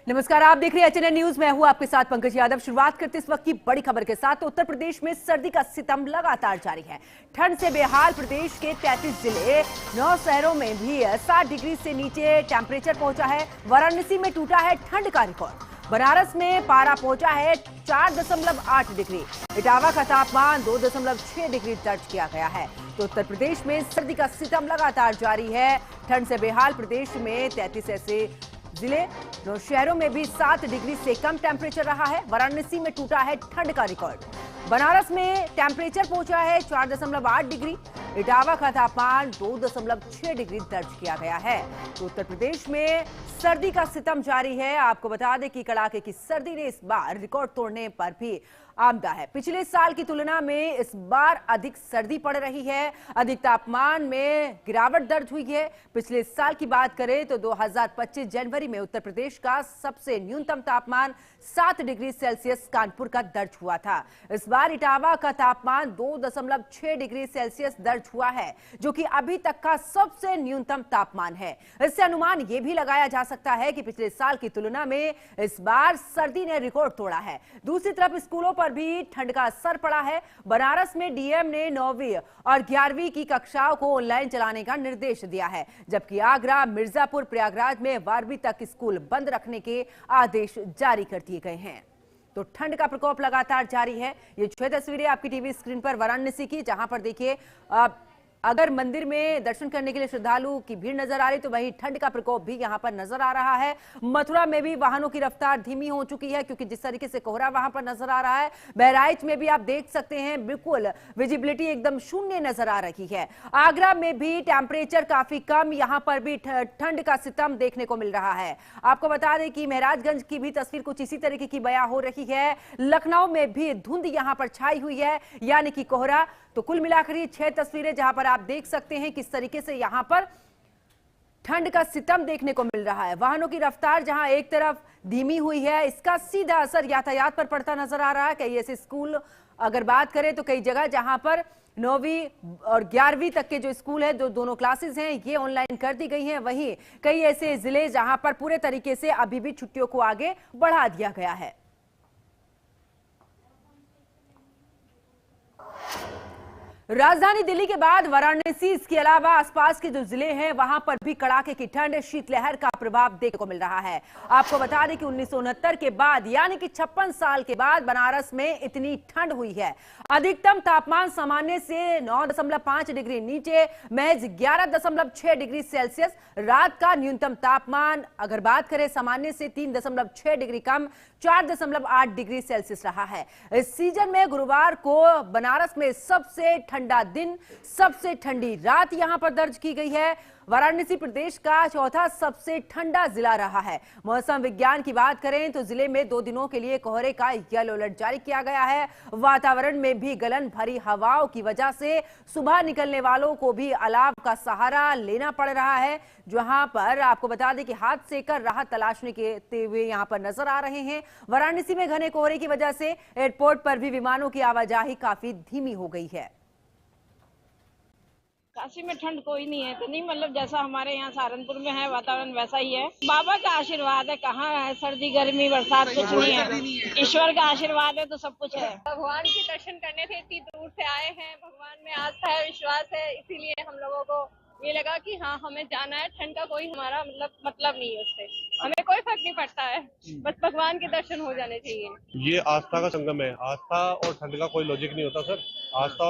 नमस्कार, आप देख रहे हैं एचएनएन न्यूज। मैं हूं आपके साथ पंकज यादव। शुरुआत करते इस वक्त की बड़ी खबर के साथ। तो उत्तर प्रदेश में सर्दी का सितम लगातार जारी है। ठंड से बेहाल प्रदेश के 33 जिले, 9 शहरों में भी 60 डिग्री से नीचे टेम्परेचर पहुंचा है। वाराणसी में टूटा है ठंड का रिकॉर्ड। बनारस में पारा पहुंचा है 4.8 डिग्री। इटावा का तापमान 2.6 डिग्री दर्ज किया गया है। तो उत्तर प्रदेश में सर्दी का सितम लगातार जारी है। ठंड से बेहाल प्रदेश में 33 ऐसे जिले, 9 शहरों में भी 7 डिग्री से कम टेम्परेचर रहा है। वाराणसी में टूटा है ठंड का रिकॉर्ड। बनारस में टेम्परेचर पहुंचा है 4.8 डिग्री। इटावा का तापमान 2.6 डिग्री दर्ज किया गया है। तो उत्तर प्रदेश में सर्दी का सितम जारी है। आपको बता दें कि कड़ाके की सर्दी ने इस बार रिकॉर्ड तोड़ने पर भी आमदा है। पिछले साल की तुलना में इस बार अधिक सर्दी पड़ रही है। अधिक तापमान में गिरावट दर्ज हुई है। पिछले साल की बात करें तो 2025 जनवरी में उत्तर प्रदेश का सबसे न्यूनतम तापमान 7 डिग्री सेल्सियस कानपुर का दर्ज हुआ था। इस बार इटावा का तापमान 2.6 डिग्री सेल्सियस दर्ज हुआ है, जो कि अभी तक का सबसे न्यूनतम तापमान है। इससे अनुमान यह भी लगाया जा सकता है कि पिछले साल की तुलना में इस बार सर्दी ने रिकॉर्ड तोड़ा है। दूसरी तरफ स्कूलों पर भी ठंड का असर पड़ा है। बनारस में डीएम ने 9वीं और 11वीं की कक्षाओं को ऑनलाइन चलाने का निर्देश दिया है, जबकि आगरा, मिर्जापुर, प्रयागराज में 12वीं तक स्कूल बंद रखने के आदेश जारी कर दिए गए हैं। तो ठंड का प्रकोप लगातार जारी है। ये 6 तस्वीरें आपकी टीवी स्क्रीन पर वाराणसी की, जहां पर देखिए अगर मंदिर में दर्शन करने के लिए श्रद्धालु की भीड़ नजर आ रही, तो वहीं ठंड का प्रकोप भी यहां पर नजर आ रहा है। मथुरा में भी वाहनों की रफ्तार धीमी हो चुकी है, क्योंकि जिस तरीके से कोहरा वहां पर नजर आ रहा है। बहराइच में भी आप देख सकते हैं, बिल्कुल विजिबिलिटी एकदम शून्य नजर आ रही है। आगरा में भी टेम्परेचर काफी कम, यहां पर भी ठंड का सितम देखने को मिल रहा है। आपको बता दें कि महराजगंज की भी तस्वीर कुछ इसी तरीके की बयां हो रही है। लखनऊ में भी धुंध यहां पर छाई हुई है, यानी कि कोहरा। तो कुल मिलाकर ये 6 तस्वीरें जहां पर आप देख सकते हैं किस तरीके से यहां पर ठंड का सितम देखने को मिल रहा है। वाहनों की रफ्तार जहां एक तरफ धीमी हुई है, इसका सीधा असर यातायात पर पड़ता नजर आ रहा है। कई ऐसे स्कूल, अगर बात करें तो कई जगह जहां पर 9वीं और 11वीं तक के जो स्कूल है, जो दोनों क्लासेस हैं, ये ऑनलाइन कर दी गई हैं। वहीं कई ऐसे जिले जहां पर पूरे तरीके से अभी भी छुट्टियों को आगे बढ़ा दिया गया है। राजधानी दिल्ली के बाद वाराणसी, इसके अलावा आसपास के जो जिले हैं, वहां पर भी कड़ाके की ठंड, शीतलहर का प्रभाव देखने को मिल रहा है। आपको बता दें कि 1969 के बाद, यानी कि 56 साल के बाद बनारस में इतनी ठंड हुई है। अधिकतम तापमान सामान्य से 9.5 डिग्री नीचे, महज 11.6 डिग्री सेल्सियस। रात का न्यूनतम तापमान अगर बात करें सामान्य से 3.6 डिग्री कम, 4.8 डिग्री सेल्सियस रहा है। इस सीजन में गुरुवार को बनारस में सबसे ठंडा दिन, सबसे ठंडी रात यहां पर दर्ज की गई है। वाराणसी प्रदेश का चौथा सबसे ठंडा जिला रहा है। मौसम विज्ञान की बात करें तो जिले में 2 दिनों के लिए कोहरे का येलो अलर्ट जारी किया गया है। वातावरण में भी गलन भरी हवाओं की वजह से सुबह निकलने वालों को भी अलाव का सहारा लेना पड़ रहा है, जहां पर आपको बता दें कि हाथ सेकर राहत तलाशने के हुए यहां पर नजर आ रहे हैं। वाराणसी में घने कोहरे की वजह से एयरपोर्ट पर भी विमानों की आवाजाही काफी धीमी हो गई है। काशी में ठंड कोई नहीं है, तो नहीं, मतलब जैसा हमारे यहाँ सहारनपुर में है वातावरण वैसा ही है। बाबा का आशीर्वाद है, कहाँ है सर्दी गर्मी बरसात, कुछ नहीं है। ईश्वर का आशीर्वाद है तो सब कुछ है। भगवान के दर्शन करने थे, इतनी दूर से आए हैं, भगवान में आस्था है, विश्वास है, इसीलिए हम लोगों को ये लगा कि हाँ हमें जाना है। ठंड का कोई हमारा मतलब नहीं है, उससे हमें कोई फर्क नहीं पड़ता है, बस भगवान के दर्शन हो जाने चाहिए। ये आस्था का संगम है। आस्था और ठंड का कोई लॉजिक नहीं होता सर। आस्था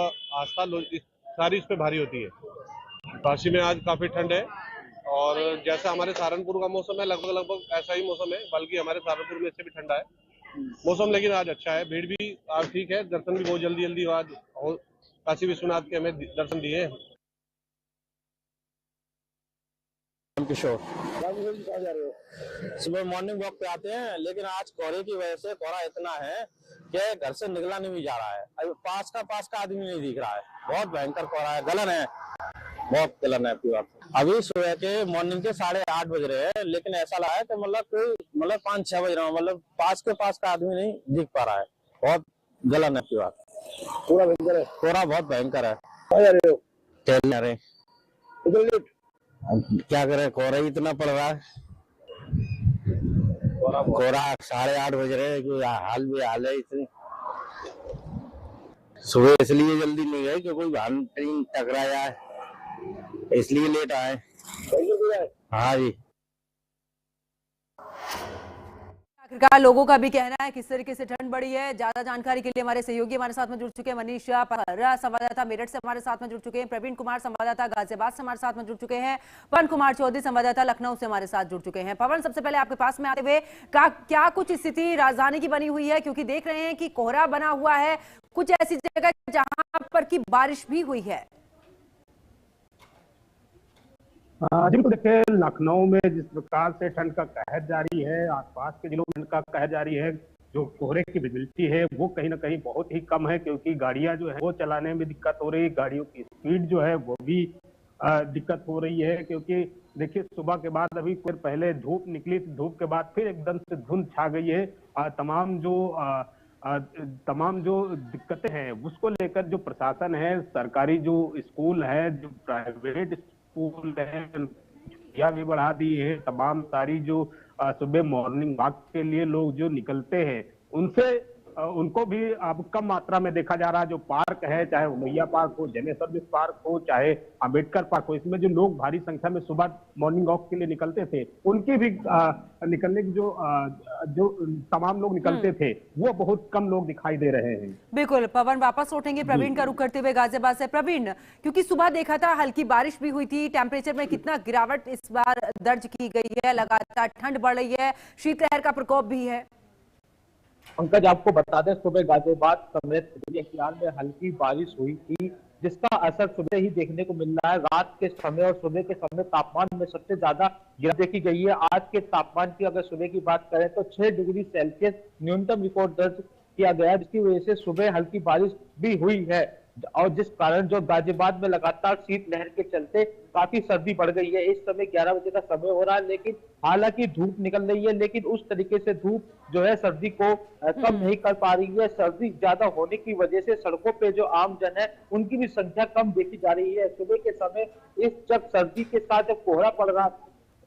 सारी इस पे भारी होती है। काशी में आज काफी ठंड है, और जैसा हमारे सहारनपुर का मौसम है, लगभग ऐसा ही मौसम है, बल्कि हमारे सहारनपुर में इससे भी ठंडा है मौसम। लेकिन आज अच्छा है, भीड़ भी आज ठीक है, दर्शन भी बहुत जल्दी आज काशी विश्वनाथ के हमें दर्शन दिए। किशोर, सुबह मॉर्निंग वॉक पे आते हैं, लेकिन आज कोहरे की वजह से कोहरा इतना है कि घर से निकला नहीं जा रहा है। अभी पास का आदमी नहीं दिख रहा है। बहुत भयंकर कोहरा है, गलन है, बहुत गलन है आपकी बात। अभी सुबह के मॉर्निंग के 8:30 बज रहे हैं, लेकिन ऐसा लगा है कि मतलब 5-6 बज रहा हूँ, मतलब पास का आदमी नहीं दिख पा रहा है। बहुत गलन है आपकी बात। पूरा भयंकर है, कोहरा बहुत भयंकर है। क्या करें, कोहरा ही इतना पड़ रहा है। कोहरा 8:30 बज रहे हैं कि हाल भी हाल है। इतनी सुबह इसलिए जल्दी नहीं गए कि कोई वाहन ट्रेन टकराया है, इसलिए लेट आए। हाँ जी। आखिरकार लोगों का भी कहना है किस तरीके से ठंड बढ़ी है। ज्यादा जानकारी के लिए हमारे सहयोगी हमारे साथ में जुड़ चुके हैं। मनीष संवाददाता मेरठ से हमारे साथ में जुड़ चुके हैं। प्रवीण कुमार संवाददाता गाजियाबाद से हमारे साथ में जुड़ चुके हैं। पवन कुमार चौधरी संवाददाता लखनऊ से हमारे साथ जुड़ चुके हैं। पवन, सबसे पहले आपके पास में आते हुए क्या कुछ स्थिति राजधानी की बनी हुई है, क्योंकि देख रहे हैं कि कोहरा बना हुआ है, कुछ ऐसी जगह जहां पर की बारिश भी हुई है। जी बिल्कुल, देखिए लखनऊ में जिस प्रकार से ठंड का कहर जारी है, आसपास के जिलों में ठंड का कहर जारी है, जो कोहरे की विजिबिलिटी है वो कहीं ना कहीं बहुत ही कम है, क्योंकि गाड़ियां जो है वो चलाने में दिक्कत हो रही है, गाड़ियों की स्पीड जो है वो भी दिक्कत हो रही है। क्योंकि देखिए सुबह के बाद अभी कुछ पहले धूप निकली, धूप के बाद फिर एकदम से धुंध छा गई है। तमाम जो दिक्कतें हैं उसको लेकर जो प्रशासन है, सरकारी जो स्कूल है, जो प्राइवेट स्कूल है, छुट्टियां भी बढ़ा दी है। तमाम सारी जो सुबह मॉर्निंग वॉक के लिए लोग जो निकलते हैं उनको भी अब कम मात्रा में देखा जा रहा है। जो पार्क है, चाहे उमैया पार्क हो, जन सर्विस पार्क हो, चाहे अंबेडकर पार्क हो, इसमें जो लोग भारी संख्या में सुबह मॉर्निंग वॉक के लिए निकलते थे, उनकी भी निकलने की जो तमाम लोग निकलते थे वो बहुत कम लोग दिखाई दे रहे हैं। बिल्कुल पवन, वापस लौटेंगे प्रवीण का रुख करते हुए गाजियाबाद से। प्रवीण, क्योंकि सुबह देखा था हल्की बारिश भी हुई थी, टेम्परेचर में कितना गिरावट इस बार दर्ज की गई है, लगातार ठंड बढ़ रही है, शीतलहर का प्रकोप भी है। पंकज, आपको बता दें सुबह गाजियाबाद समेत एनसीआर में हल्की बारिश हुई थी, जिसका असर सुबह ही देखने को मिल रहा है। रात के समय और सुबह के समय तापमान में सबसे ज्यादा गिरावट देखी गई है। आज के तापमान की अगर सुबह की बात करें तो 6 डिग्री सेल्सियस न्यूनतम रिकॉर्ड दर्ज किया गया, जिसकी वजह से सुबह हल्की बारिश भी हुई है, और जिस कारण जो गाजियाबाद में लगातार शीतलहर के चलते काफी सर्दी बढ़ गई है। इस समय 11 बजे का समय हो रहा है, लेकिन हालांकि धूप निकल रही है, लेकिन उस तरीके से धूप जो है सर्दी को कम नहीं कर पा रही है। सर्दी ज्यादा होने की वजह से सड़कों पे जो आम जन है उनकी भी संख्या कम देखी जा रही है। सुबह के समय जब सर्दी के साथ जब कोहरा पड़ रहा,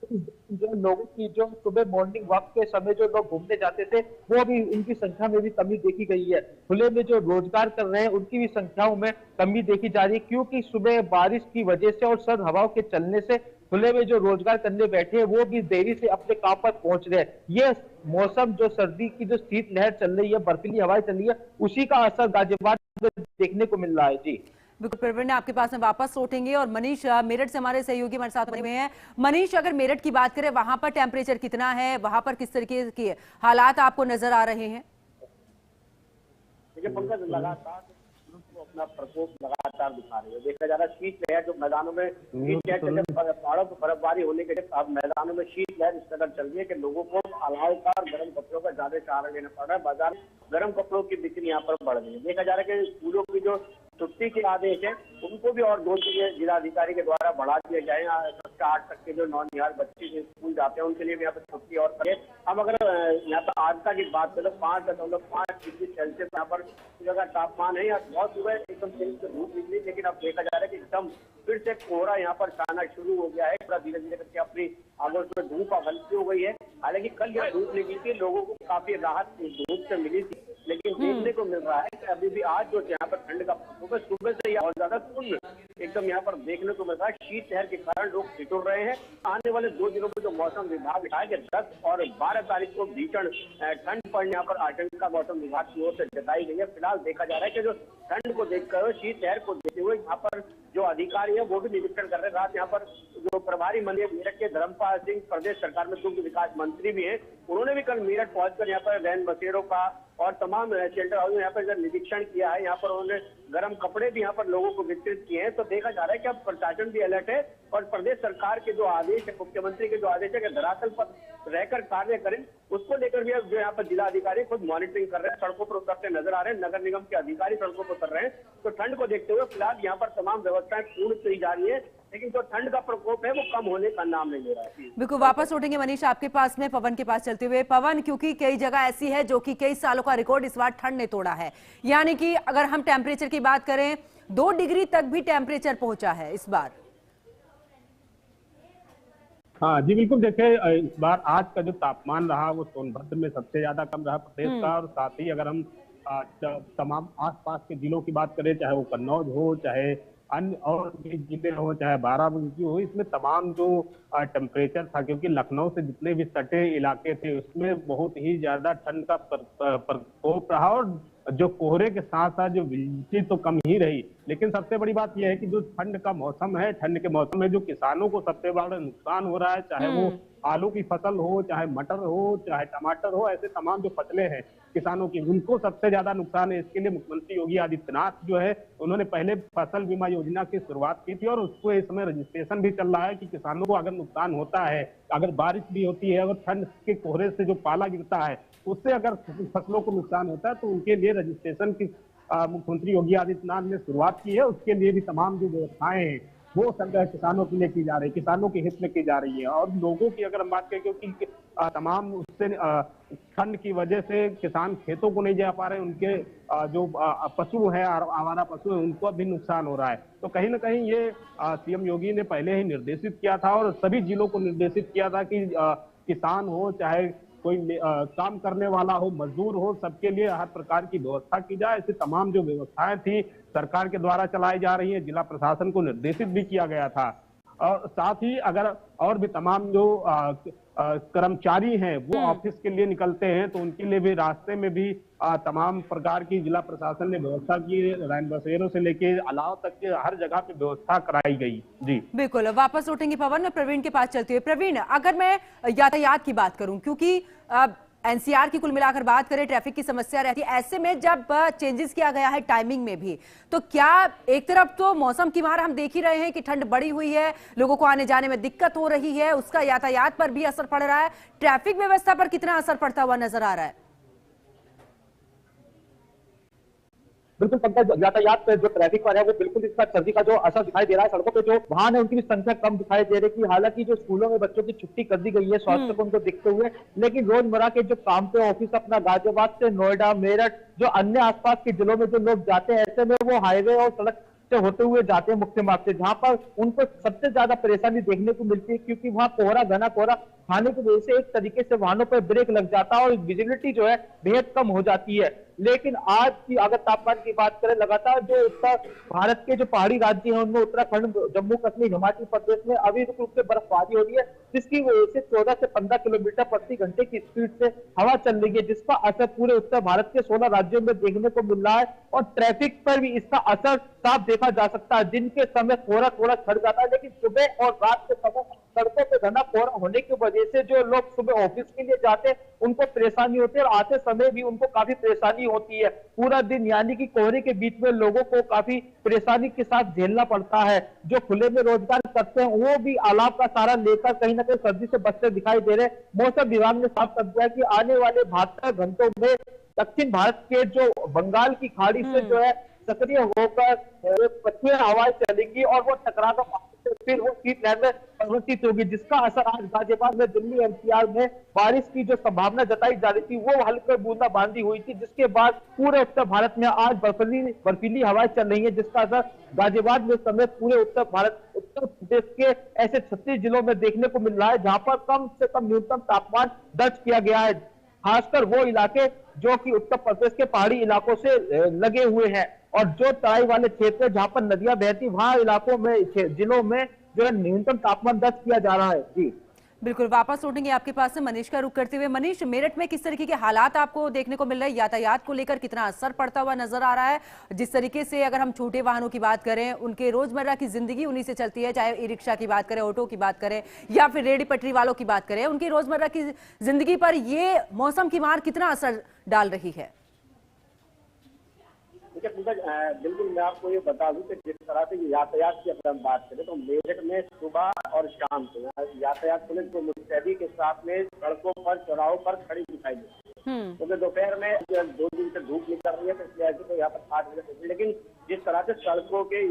जो लोगों की जो सुबह मॉर्निंग वॉक के समय जो लोग घूमने जाते थे वो भी उनकी संख्या में भी कमी देखी गई है। खुले में जो रोजगार कर रहे हैं उनकी भी संख्याओं में कमी देखी जा रही है, क्योंकि सुबह बारिश की वजह से और सर्द हवाओं के चलने से खुले में जो रोजगार करने बैठे हैं वो भी देरी से अपने काम पर पहुंच रहे हैं। ये मौसम जो सर्दी की जो शीतलहर चल रही है, बर्फीली हवाएं चल रही है, उसी का असर गाजियाबाद में देखने को मिल रहा है। जी बिल्कुल प्रवीण, आपके पास में वापस लौटेंगे और मनीष मेरठ से हमारे सहयोगी हमारे साथ बने हुए हैं। मनीष, अगर मेरठ की बात करें वहां पर टेम्परेचर कितना है, वहां पर किस तरीके के हालात आपको नजर आ रहे हैं? देखिए पंकज, लगातार अपना प्रकोप लगातार दिखा रही है। देखा जा रहा है शीतलहर जो मैदानों में पहाड़ों पर बर्फबारी होने के अब मैदानों में शीतलहर इस कदर चल रही है कि लोगों को हल्का गर्म कपड़ों का ज्यादा सहारा लेना पड़ रहा है। बाजार गर्म कपड़ों की बिक्री यहाँ पर बढ़ रही है। देखा जा रहा है कि स्कूलों की जो छुट्टी के आदेश है उनको भी और 2 दिन जिलाधिकारी के द्वारा बढ़ा दिया जाए। कक्षा 8 तक के जो नौनिहाल बच्चे स्कूल जाते हैं उनके लिए भी यहाँ पर छुट्टी और करें। हम अगर यहाँ पर आर्द्रता की बात करें तो 5.5 डिग्री सेल्सियस यहाँ पर जगह तापमान है। यहाँ बहुत सुबह एकदम तेज से धूप निकली, लेकिन अब देखा जा रहा है कि एकदम फिर से कोहरा यहाँ पर छाना शुरू हो गया है। पूरा धीरे धीरे करके अपनी आगोश में धूप हल्की हो गई है। हालांकि कल जब धूप निकली थी लोगों को काफी राहत धूप से मिली थी, लेकिन देखने को मिल रहा है कि अभी भी आज जो यहाँ पर ठंड का सुबह से बहुत ज्यादा एकदम यहाँ पर देखने को मिल रहा है। शीतलहर के कारण लोग ठिठुर रहे हैं। आने वाले 2 दिनों में जो मौसम विभाग है कि 10 और 12 तारीख को भीषण ठंड पड़ने यहाँ पर आशंका मौसम विभाग की ओर से जताई गई है। फिलहाल देखा जा रहा है कि जो ठंड को देखकर शीतलहर को देखते हुए यहाँ पर जो अधिकारी है वो भी निरीक्षण कर रहे हैं। रात यहाँ पर जो प्रभारी मंत्री मेरठ के धर्मपाल सिंह प्रदेश सरकार में दुग्ध विकास मंत्री भी हैं, उन्होंने भी कल मेरठ पहुंचकर यहाँ पर रैन बसेरों का और तमाम शेल्टर हाउस यहाँ पर जब निरीक्षण किया है। यहाँ पर उन्होंने गर्म कपड़े भी यहाँ पर लोगों को वितरित किए हैं। तो देखा जा रहा है कि अब प्रशासन भी अलर्ट है और प्रदेश सरकार के जो आदेश है, मुख्यमंत्री के जो आदेश है कि धरातल पर रहकर कार्य करें, उसको लेकर भी अब जो यहाँ पर जिलाधिकारी खुद मॉनिटरिंग कर रहे हैं, सड़कों पर उतरते नजर आ रहे हैं। नगर निगम के अधिकारी सड़कों पर उतर रहे हैं। तो ठंड को देखते हुए फिलहाल यहाँ पर तमाम व्यवस्थाएं पूर्ण की जा रही है, लेकिन जो ठंड का प्रकोप है वो कम होने का नाम नहीं ले रहा है। बिल्कुल, वापस लौटेंगे मनीष आपके पास में पवन के पास चलते हुए। पवन, क्योंकि कई जगह ऐसी है जो कि कई सालों का रिकॉर्ड इस बार ठंड ने तोड़ा है, यानी कि अगर हम टेम्परेचर की बात करें 2 डिग्री तक भी टेम्परेचर पहुंचा है इस बार। हाँ जी बिल्कुल, देखिए इस बार आज का जो तापमान रहा वो सोनभद्र में सबसे ज्यादा कम रहा प्रदेश का। और साथ ही अगर हम तमाम आसपास के जिलों की बात करें, चाहे वो कन्नौज हो, चाहे अन्य और भी जिले हो, चाहे बाराबंकी हो, इसमें तमाम जो टेम्परेचर था, क्योंकि लखनऊ से जितने भी सटे इलाके थे उसमें बहुत ही ज्यादा ठंड का प्रकोप रहा। और जो कोहरे के साथ साथ जो विजिबिलिटी तो कम ही रही, लेकिन सबसे बड़ी बात यह है कि जो ठंड का मौसम है, ठंड के मौसम में जो किसानों को सबसे बड़ा नुकसान हो रहा है, चाहे वो आलू की फसल हो, चाहे मटर हो, चाहे टमाटर हो, ऐसे तमाम जो फसलें हैं किसानों की, उनको सबसे ज्यादा नुकसान है। इसके लिए मुख्यमंत्री योगी आदित्यनाथ जो है उन्होंने पहले फसल बीमा योजना की शुरुआत की थी और उसको इस समय रजिस्ट्रेशन भी चल रहा है कि किसानों को अगर नुकसान होता है, अगर बारिश भी होती है, अगर ठंड के कोहरे से जो पाला गिरता है उससे अगर फसलों को नुकसान होता है तो उनके लिए रजिस्ट्रेशन की मुख्यमंत्री योगी आदित्यनाथ ने शुरुआत की है। उसके लिए भी तमाम जो व्यवस्थाएं हैं वो सरकार किसानों के लिए की जा रही है, किसानों के हित में की जा रही है। और लोगों की अगर हम बात करें, क्योंकि तमाम उससे ठंड की वजह से किसान खेतों को नहीं जा पा रहे, उनके जो पशु है, आवारा पशु है, उनको भी नुकसान हो रहा है। तो कहीं ना कहीं ये सीएम योगी ने पहले ही निर्देशित किया था और सभी जिलों को निर्देशित किया था कि किसान हो, चाहे कोई काम करने वाला हो, मजदूर हो, सबके लिए हर प्रकार की व्यवस्था की जाए। ऐसी तमाम जो व्यवस्थाएं थी सरकार के द्वारा चलाई जा रही है, जिला प्रशासन को निर्देशित भी किया गया था। और साथ ही अगर और भी तमाम जो कर्मचारी हैं वो ऑफिस के लिए निकलते हैं तो उनके लिए भी रास्ते में भी तमाम प्रकार की जिला प्रशासन ने व्यवस्था की, रैन बसेरों से लेके अलाव तक के हर जगह पे व्यवस्था कराई गई। जी बिल्कुल, वापस लौटेंगे पवन, मैं प्रवीण के पास चलती हुई। प्रवीण, अगर मैं यातायात की बात करूं, क्योंकि एनसीआर की कुल मिलाकर बात करें ट्रैफिक की समस्या रहती है, ऐसे में जब चेंजेस किया गया है टाइमिंग में भी, तो क्या एक तरफ तो मौसम की मार हम देख ही रहे हैं कि ठंड बढ़ी हुई है, लोगों को आने जाने में दिक्कत हो रही है, उसका यातायात पर भी असर पड़ रहा है, ट्रैफिक व्यवस्था पर कितना असर पड़ता हुआ नजर आ रहा है? बिल्कुल पंकज, यातायात पे जो ट्रैफिक पर है वो बिल्कुल इसका सर्दी का जो असर दिखाई दे रहा है। सड़कों पे जो वाहन है उनकी भी संख्या कम दिखाई दे रही है। हालांकि जो स्कूलों में बच्चों की छुट्टी कर दी गई है स्वास्थ्य को उनको देखते हुए, लेकिन रोजमर्रा के जो काम पे ऑफिस अपना गाजियाबाद से नोएडा, मेरठ, जो अन्य आसपास के जिलों में जो लोग जाते हैं, ऐसे में वो हाईवे और सड़क से होते हुए जाते हैं मुख्य मार्ग से, जहां पर उनको सबसे ज्यादा परेशानी देखने को मिलती है, क्योंकि वहां कोहरा, घना कोहरा खाने की वजह से एक तरीके से वाहनों पर ब्रेक लग जाता है और विजिबिलिटी जो है बेहद कम हो जाती है। लेकिन आज की अगर तापमान की बात करें, लगातार जो उत्तर भारत के जो पहाड़ी राज्य हैं उनमें उत्तराखंड, जम्मू कश्मीर, हिमाचल प्रदेश में अभी रूप से बर्फबारी हो रही है, जिसकी वजह से 14 से 15 किलोमीटर प्रति घंटे की स्पीड से हवा चल रही है, जिसका असर पूरे उत्तर भारत के 16 राज्यों में देखने को मिल रहा है। और ट्रैफिक पर भी इसका असर साफ देखा जा सकता है। दिन के समय कोहरा थोड़ा छट जाता है, लेकिन सुबह और रात के समय सड़कों पे घना कोहरा होने की वजह से जो लोग सुबह ऑफिस के लिए जाते हैं उनको परेशानी होती है और आते समय भी उनको काफी परेशानी होती है। पूरा दिन यानी कि कोहरे के बीच में लोगों को काफी परेशानी के साथ झेलना पड़ता है। जो खुले में रोजगार करते हैं वो भी अलाव का सहारा लेकर कहीं ना कहीं सर्दी से बचते दिखाई दे रहे हैं। मौसम विभाग ने साफ कर दिया कि आने वाले 72 घंटों में दक्षिण भारत के जो बंगाल की खाड़ी से जो है सक्रिय होकर पश्चिमी हवाएं चलेंगी और वो टकराकर फिर वो शीत लहर में परिवर्तित होगी, जिसका असर आज गाजियाबाद में, दिल्ली, एनसीआर में बारिश की जो संभावना जताई जा रही थी वो हल्की बूंदाबांदी हुई थी, जिसके बाद पूरे उत्तर भारत में आज बर्फीली हवाएं चल रही है, जिसका असर गाजियाबाद में समेत पूरे उत्तर प्रदेश के ऐसे 36 जिलों में देखने को मिल रहा है, जहां पर कम से कम न्यूनतम तापमान दर्ज किया गया है। खासकर वो इलाके जो कि उत्तर प्रदेश के पहाड़ी इलाकों से लगे हुए हैं और जो तराई वाले क्षेत्र जहां पर नदियां बहती, वहां इलाकों में, जिलों में जो है न्यूनतम तापमान दर्ज किया जा रहा है। जी बिल्कुल, वापस लौटेंगे आपके पास से मनीष का रुख करते हुए। मनीष, मेरठ में किस तरीके के हालात आपको देखने को मिल रहे हैं, यातायात को लेकर कितना असर पड़ता हुआ नजर आ रहा है? जिस तरीके से अगर हम छोटे वाहनों की बात करें, उनके रोजमर्रा की जिंदगी उन्हीं से चलती है, चाहे ई रिक्शा की बात करें, ऑटो की बात करें या फिर रेहड़ी पटरी वालों की बात करें, उनकी रोजमर्रा की जिंदगी पर ये मौसम की मार कितना असर डाल रही है? देखिए पंकज, बिल्कुल मैं आपको ये बता दूं कि जिस तरह से यातायात की अगर हम बात करें तो मेरठ में सुबह और शाम को यातायात पुलिस को मुस्तैदी के साथ में सड़कों पर, चौराहों पर खड़ी दिखाई देती है। क्योंकि दोपहर में 2 दिन से धूप निकल रही है, तो इसलिए ऐसे तो यहाँ पर 8 बजे, लेकिन जिस तरह से सड़कों के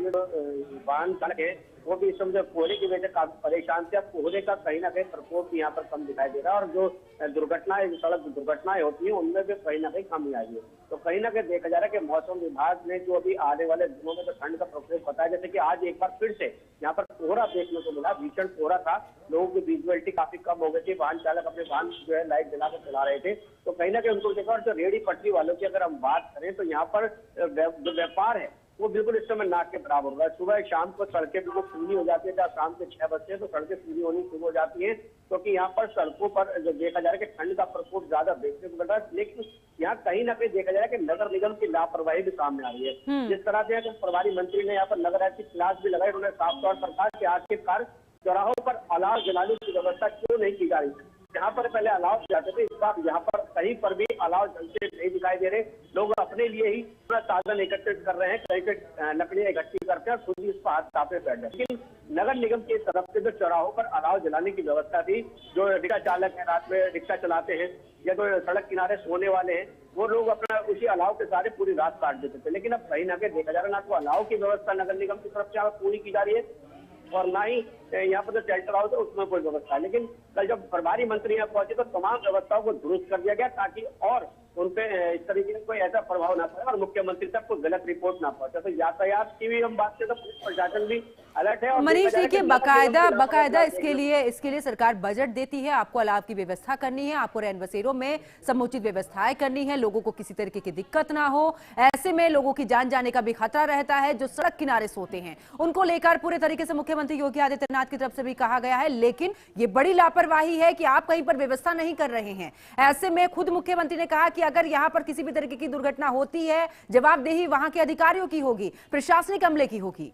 वाहन सड़क है वो भी इस समय कोहरे की वजह से काफी परेशान थे। अब कोहरे का कहीं ना कहीं प्रकोप यहाँ पर कम दिखाई दे रहा है और जो दुर्घटनाएं, सड़क दुर्घटनाएं होती हैं उनमें भी कहीं ना कहीं कमी आई है। तो कहीं ना कहीं देखा जा रहा है कि मौसम विभाग ने जो अभी आने वाले दिनों में जो ठंड का प्रकोप बताया, जैसे कि आज एक बार फिर से यहाँ पर कोहरा देखने को मिला, भीषण कोहरा था, लोगों की विजिबिलिटी काफी कम हो गई थी, वाहन चालक अपने वाहन जो है लाइट जलाकर चला रहे थे। तो कहीं ना कहीं उनको देखा। और जो रेहड़ी पटरी वालों की अगर हम बात करें तो यहाँ पर जो व्यापार है वो बिल्कुल इस समय नाक के बराबर हो रहा है। सुबह शाम को सड़कें बिल्कुल सूनी हो जाती है, जब शाम के 6 बजते हैं तो सड़कें सूनी होनी शुरू हो जाती है, क्योंकि यहाँ पर सड़कों पर जो देखा जा रहा है कि ठंड का प्रकोप ज्यादा देखने को मिल रहा है। लेकिन यहाँ कहीं ना कहीं देखा जा रहा है कि नगर निगम की लापरवाही भी सामने आ रही है। जिस तरह से प्रभारी मंत्री ने यहाँ पर नगर आयुक्त की क्लास भी लगाई, उन्होंने साफ तौर पर कहा कि आखिरकार चौराहों पर अलाव जलाने की व्यवस्था क्यों नहीं की जा रही। जहाँ पर पहले अलाव जाते थे, इस बार यहाँ पर कहीं पर भी अलाव जलते नहीं दिखाई दे रहे। लोग अपने लिए ही पूरा साधन एकत्रित कर रहे हैं, कहीं पे लकड़ियां इकट्ठी करते हैं, खुद ही इस पर हाथ तापे बैठ रहे। लेकिन नगर निगम की तरफ से जो चौराहों पर अलाव जलाने की व्यवस्था थी, जो रिक्शा चालक है, रात में रिक्शा चलाते हैं या जो सड़क किनारे सोने वाले हैं, वो लोग अपना उसी अलाव के सारे पूरी रात काट देते थे। लेकिन अब कहीं ना कहीं देखा जा रहा है, ना तो अलाव की व्यवस्था नगर निगम की तरफ से पूरी की जा रही है और ना ही यहाँ पर जो शेल्टर हाउस है उसमें कोई व्यवस्था है। लेकिन कल जब प्रभारी मंत्री यहाँ पहुंचे तो तमाम व्यवस्थाओं को दुरुस्त कर दिया गया ताकि और उन पे इस तरीके से कोई ऐसा प्रभाव ना पड़े और मुख्यमंत्री तक कोई गलत रिपोर्ट ना पहुंचे। तो यातायात की भी हम बात करें तो पुलिस प्रशासन भी अलर्ट है। और मनीष देखिए, बकायदा इसके लिए सरकार बजट देती है, आपको अलाव की व्यवस्था करनी है, आपको रैन बसेरों में समुचित व्यवस्थाएं करनी है, लोगों को किसी तरीके की दिक्कत ना हो। ऐसे में लोगों की जान जाने का भी खतरा रहता है। जो सड़क किनारे सोते हैं उनको लेकर पूरे तरीके से मुख्यमंत्री योगी आदित्यनाथ की तरफ से भी कहा गया है, लेकिन ये बड़ी लापरवाही है कि आप कहीं पर व्यवस्था नहीं कर रहे हैं। ऐसे में खुद मुख्यमंत्री ने कहा कि अगर यहां पर किसी भी तरीके की दुर्घटना होती है, जवाबदेही वहां के अधिकारियों की होगी, प्रशासनिक अमले की होगी।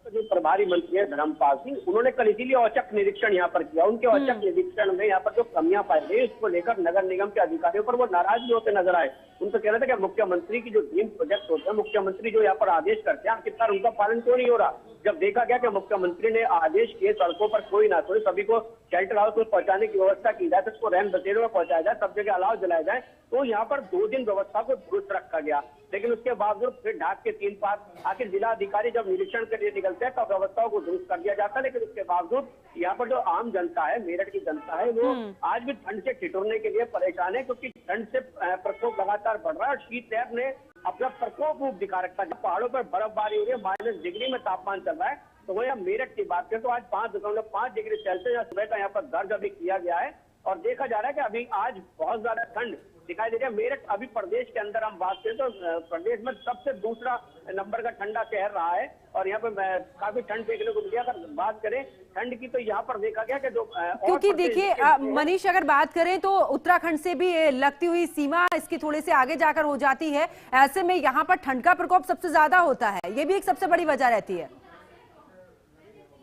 जो प्रभारी मंत्री है धर्मपाल सिंह, उन्होंने कल इसीलिए औचक निरीक्षण यहाँ पर किया। उनके औचक निरीक्षण में यहाँ पर जो कमियां पाई गई उसको लेकर नगर निगम के अधिकारियों पर वो नाराज भी होते नजर आए। उनको कहना था कि मुख्यमंत्री की जो ड्रीम प्रोजेक्ट होते हैं, मुख्यमंत्री जो यहाँ पर आदेश करते हैं, आखिरकार उनका पालन क्यों नहीं हो रहा। जब देखा गया कि मुख्यमंत्री ने आदेश किए सड़कों पर कोई ना कोई, सभी को शेल्टर हाउस में पहुंचाने की व्यवस्था की जाए, सबको रैन बसेरों में पहुंचाया जाए, सब जगह अलाव जलाया जाए, तो यहाँ पर 2 दिन व्यवस्था को दुरुस्त रखा गया। लेकिन उसके बावजूद फिर ढाक के 3 पार आखिर जिला अधिकारी जब निरीक्षण के लिए निकलते हैं तो व्यवस्थाओं को दुरुस्त कर दिया जाता है। लेकिन उसके बावजूद यहाँ पर जो आम जनता है, मेरठ की जनता है, वो आज भी ठंड से ठिठुरने के लिए परेशान है, क्योंकि ठंड से प्रकोप लगातार बढ़ रहा है और शीतलहर ने अपना प्रकोप रूप दिखा रखा है। पहाड़ों पर बर्फबारी हो रही है, -, डिग्री में तापमान चल रहा है। तो वही हम मेरठ की बात करें तो आज 5.5 डिग्री सेल्सियस सुबह का यहाँ पर दर्ज अभी किया गया है और देखा जा रहा है कि अभी आज बहुत ज्यादा ठंड दिखाई दे रही है। मेरठ अभी प्रदेश के अंदर हम बात करें तो प्रदेश में सबसे दूसरा नंबर का ठंडा शहर रहा है और यहाँ पे काफी ठंड देखने को मिली। अगर बात करें ठंड की तो यहाँ पर देखा गया कि जो क्योंकि देखिए मनीष, अगर बात करें तो उत्तराखंड से भी लगती हुई सीमा इसके थोड़े से आगे जाकर हो जाती है। ऐसे में यहाँ पर ठंड का प्रकोप सबसे ज्यादा होता है, ये भी एक सबसे बड़ी वजह रहती है।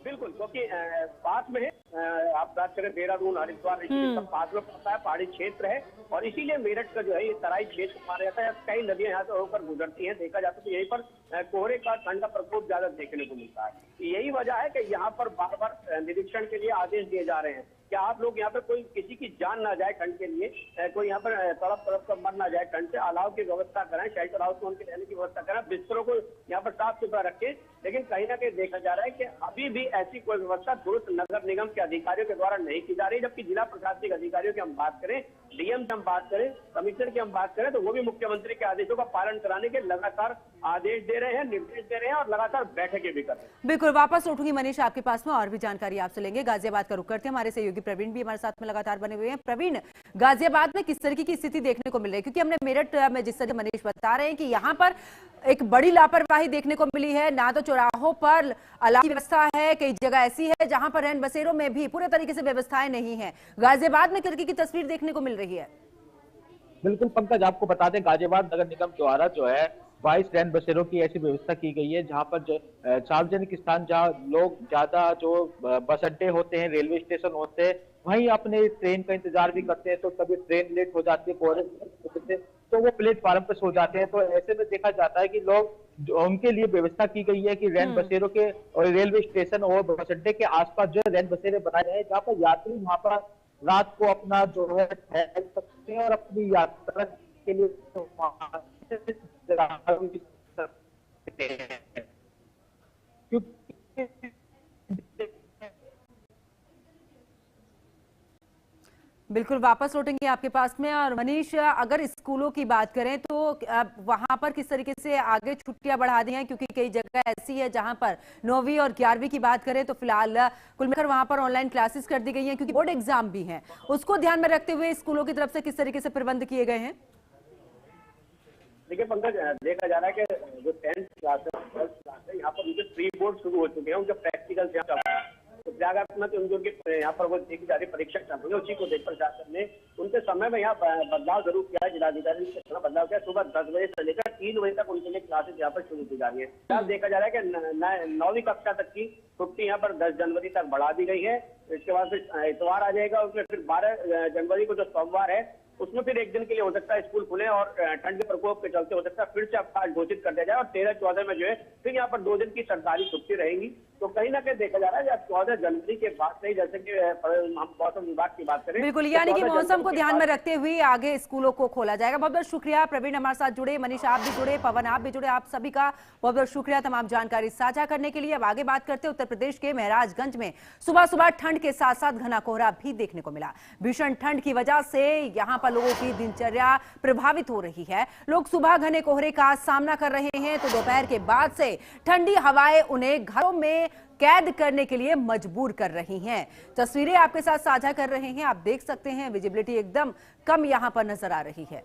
बिल्कुल, क्योंकि पास में है, आप बात करें देहरादून, हरिद्वार, सब पास में पड़ता है, पहाड़ी क्षेत्र है और इसीलिए मेरठ का जो है ये तराई क्षेत्र माना जाता है। कई नदियां यहाँ से होकर गुजरती हैं, देखा जाता है तो यहीं पर कोहरे का ठंड का प्रकोप ज्यादा देखने को मिलता है। यही वजह है कि यहाँ पर बार बार निरीक्षण के लिए आदेश दिए जा रहे हैं कि आप लोग यहाँ पर कोई किसी की जान ना जाए ठंड के लिए, कोई यहाँ पर तड़प कर मर ना जाए ठंड से, अलाव की व्यवस्था करें, शेल्टर हाउस में उनके रहने की व्यवस्था करें, बिस्तरों को यहाँ पर साफ सुथरा रखें। लेकिन कहीं ना कहीं देखा जा रहा है कि अभी भी ऐसी कोई व्यवस्था दुरुस्त नगर निगम के अधिकारियों के द्वारा नहीं की जा रही। जबकि जिला प्रशासनिक अधिकारियों की हम बात करें, डीएम की हम बात करें, कमिश्नर की हम बात करें तो वो भी मुख्यमंत्री के आदेशों का पालन कराने के लगातार आदेश दे रहे हैं, निर्देश दे रहे हैं और लगातार बैठकें भी कर रहे हैं। बिल्कुल, वापस लौटूंगी मनीष आपके पास में और भी जानकारी आपसे लेंगे। गाजियाबाद का रुख करते हैं, हमारे सहयोगी प्रवीण भी हमारे साथ में लगातार बने हुए हैं। प्रवीण, गाजियाबाद में किस तरीके की स्थिति देखने को मिल रही है? क्योंकि हमने मेरठ में जिस तरह मनीष बता रहे हैं कि यहाँ पर एक बड़ी लापरवाही देखने को मिली है, ना तो चौराहों पर अलाव की व्यवस्था है, कई जगह ऐसी है जहां पर रैन बसेरों में भी पूरे तरीके से व्यवस्थाएं नहीं है। गाजियाबाद में किस तरीके की तस्वीर देखने को मिल रही है? बिल्कुल पंकज, आपको बता दें गाजियाबाद नगर निगम द्वारा जो है 22 रैन बसेरों की ऐसी व्यवस्था की गई है जहां पर सार्वजनिक स्थान जहां लोग ज्यादा जो बस अड्डे होते हैं, रेलवे स्टेशन होते हैं, वहीं अपने ट्रेन का इंतजार भी करते हैं। तो कभी ट्रेन लेट हो जाती है कोहरे से तो वो प्लेटफार्म पे सो जाते हैं। तो ऐसे में देखा जाता है कि लोग उनके लिए व्यवस्था की गई है कि रैन बसेरों के और रेलवे स्टेशन और बस अड्डे के आसपास जो रैन बसेरे बनाए गए हैं जहाँ पर यात्री वहां पर रात को अपना जो है ठहर सकते हैं और अपनी यात्रा के लिए क्योंकि बिल्कुल वापस लौटेंगे आपके पास में। और मनीष, अगर स्कूलों की बात करें तो वहां पर किस तरीके से आगे छुट्टियां बढ़ा दी हैं, क्योंकि कई जगह ऐसी है जहां पर 9वीं और 11वीं की बात करें तो फिलहाल कुल मिलाकर वहां पर ऑनलाइन क्लासेस कर दी गई हैं, क्योंकि बोर्ड एग्जाम भी हैं। उसको ध्यान में रखते हुए स्कूलों की तरफ से किस तरीके से प्रबंध किए गए हैं? देखिए पंकज, देखा जा रहा है कि जो 10th क्लास है, 12th क्लास है, यहाँ पर उनके प्री बोर्ड शुरू हो चुके हैं, उनके प्रैक्टिकल चल रहा है। तो प्रयागराज में उनके यहाँ पर वो देखी जा रही परीक्षा चल रही है, उसी को देख प्रशासन ने उनके समय में यहाँ बदलाव जरूर किया है। जिलाधिकारी ने थोड़ा बदलाव किया। सुबह 10 बजे से लेकर 3 बजे तक उनके लिए क्लासेस यहाँ पर शुरू की जा रही है। अब देखा जा रहा है कि 9वीं कक्षा तक की छुट्टी यहाँ पर 10 जनवरी तक बढ़ा दी गई है। इसके बाद फिर इतवार आ जाएगा, उसमें फिर 12 जनवरी को जो सोमवार है उसमें फिर एक दिन के लिए हो सकता है स्कूल खुले और ठंड के प्रकोप के चलते हो सकता है फिर से अवकाश घोषित कर दिया जाए और 13-14 में जो है फिर यहाँ पर 2 दिन की सरकारी छुट्टी रहेगी। तो कहीं ना कहीं देखा जा रहा है 14 जनवरी के बाद से, जैसे कि हम मौसम विभाग की बात करें, बिल्कुल, यानी कि मौसम को ध्यान में रखते हुए आगे स्कूलों को खोला जाएगा। बहुत बहुत शुक्रिया प्रवीण, हमारे साथ जुड़े, मनीष आप भी जुड़े, पवन आप भी जुड़े, आप सभी का बहुत बहुत शुक्रिया तमाम जानकारी साझा करने के लिए। अब आगे बात करते हैं उत्तर प्रदेश के महराजगंज में सुबह सुबह ठंड के साथ साथ घना कोहरा भी देखने को मिला। भीषण ठंड की वजह से यहाँ पर लोगों की दिनचर्या प्रभावित हो रही है। लोग सुबह घने कोहरे का सामना कर रहे हैं तो दोपहर के बाद से ठंडी हवाएं उन्हें घरों में कैद करने के लिए मजबूर कर रही हैं। तस्वीरें आपके साथ साझा कर रहे हैं, आप देख सकते हैं विजिबिलिटी एकदम कम यहां पर नजर आ रही है।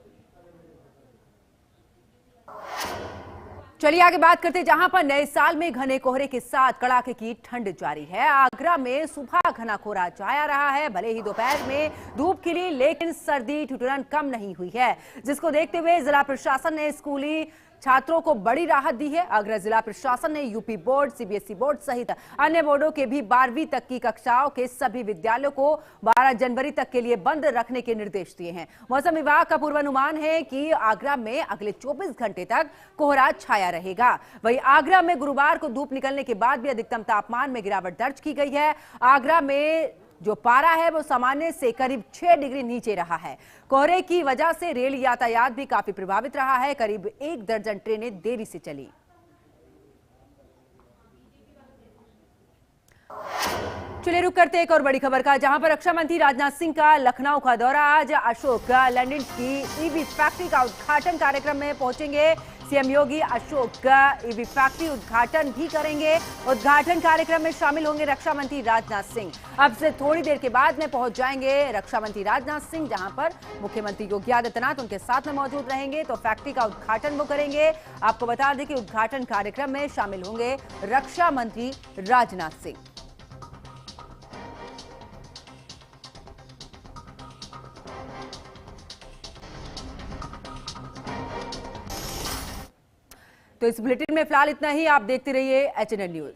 चलिए आगे बात करते हैं, जहां पर नए साल में घने कोहरे के साथ कड़ाके की ठंड जारी है। आगरा में सुबह घना कोहरा छाया रहा है, भले ही दोपहर में धूप खिली लेकिन सर्दी ठिठुरन कम नहीं हुई है, जिसको देखते हुए जिला प्रशासन ने स्कूली छात्रों को बड़ी राहत दी है। आगरा जिला प्रशासन ने यूपी बोर्ड, सीबीएसई बोर्ड सहित अन्य बोर्डों के भी 12वीं तक की कक्षाओं के सभी विद्यालयों को 12 जनवरी तक के लिए बंद रखने के निर्देश दिए हैं। मौसम विभाग का पूर्वानुमान है कि आगरा में अगले 24 घंटे तक कोहरा छाया रहेगा। वहीं आगरा में गुरुवार को धूप निकलने के बाद भी अधिकतम तापमान में गिरावट दर्ज की गई है। आगरा में जो पारा है वो सामान्य से करीब 6 डिग्री नीचे रहा है। कोहरे की वजह से रेल यातायात भी काफी प्रभावित रहा है। करीब 1 दर्जन ट्रेनें देरी से चली। चलिए रुक करते एक और बड़ी खबर का, जहां पर रक्षा मंत्री राजनाथ सिंह का लखनऊ का दौरा। आज अशोक लैंडिंग की ईवी फैक्ट्री का उद्घाटन कार्यक्रम में पहुंचेंगे सीएम योगी। अशोक ईवी फैक्ट्री उद्घाटन भी करेंगे। उद्घाटन कार्यक्रम में शामिल होंगे रक्षा मंत्री राजनाथ सिंह। अब से थोड़ी देर के बाद में पहुंच जाएंगे रक्षा मंत्री राजनाथ सिंह, जहां पर मुख्यमंत्री योगी आदित्यनाथ उनके साथ में मौजूद रहेंगे। तो फैक्ट्री का उद्घाटन वो करेंगे। आपको बता दें कि उद्घाटन कार्यक्रम में शामिल होंगे रक्षा मंत्री राजनाथ सिंह। तो इस बुलेटिन में फिलहाल इतना ही। आप देखते रहिए HNN न्यूज।